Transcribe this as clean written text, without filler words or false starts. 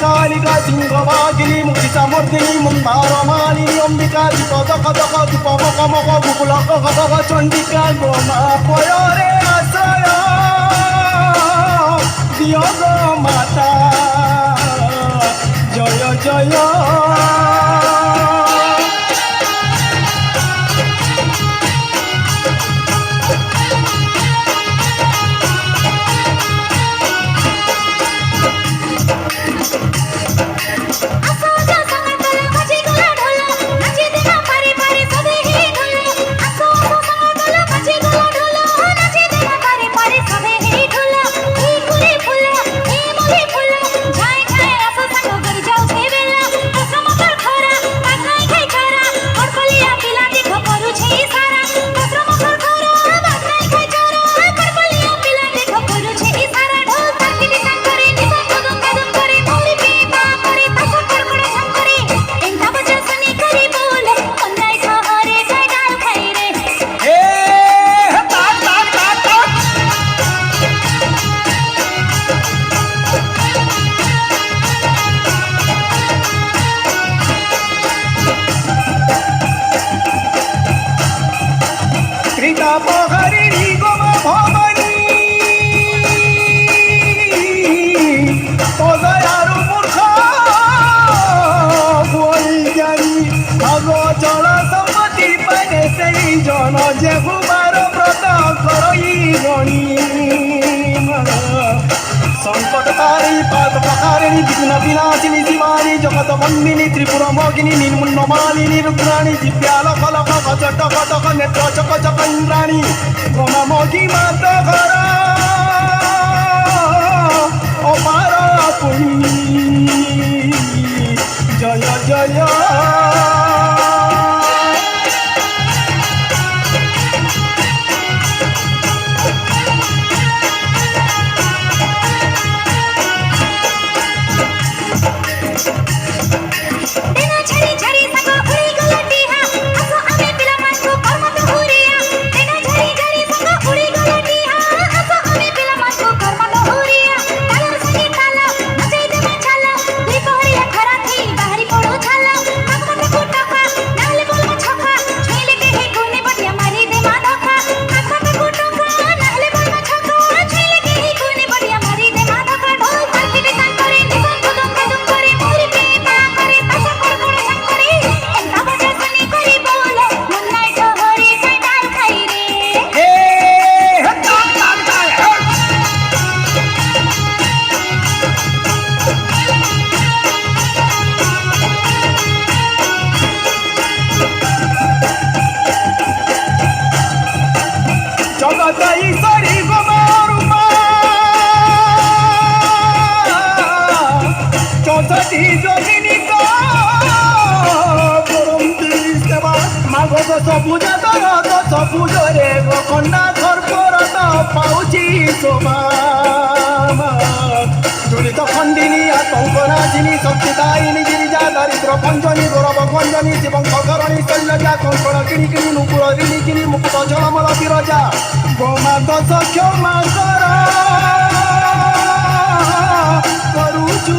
कालिका सिंहवागिनी मुखितमर्दिनी मुन्दारमालिनी अम्बिका दीपदक दक दीपमकमक गुकुलक गगग चण्डिका गोमा पयरे आश्रय दिय गो माता जय जय पहरिणी गोमा भवानी पदयारु मूर्ख ज्ञानी अगो जल सम्पत्ति पाने से जन जे कुमार व्रत करई गणी संकट तारी पाद पकारिणी विघ्न विनाशिनी शिवानी जगत बंदिनी त्रिपुर मोगिनी निर्मुन्न मालिनी रुद्राणी दिव्यालक लक गजट गटक नेत्र चक चक इंद्राणी गोमा मोगी मात घर अपार पुण्य जय जय सबुजा तर सबुजरे कन्या धर्पर पाऊची शोभा दुरित खंडिनी आतंकनाशिनी शक्तिदायिनी गिरिजा दारिद्र पंजनी गौरव भंजनी शिवंकरणी शैलजा कंकण किणी किणी नुपुर ऋणी किणी मुकुट झलमल विरजा गोमा दश क्षमा कर करुचु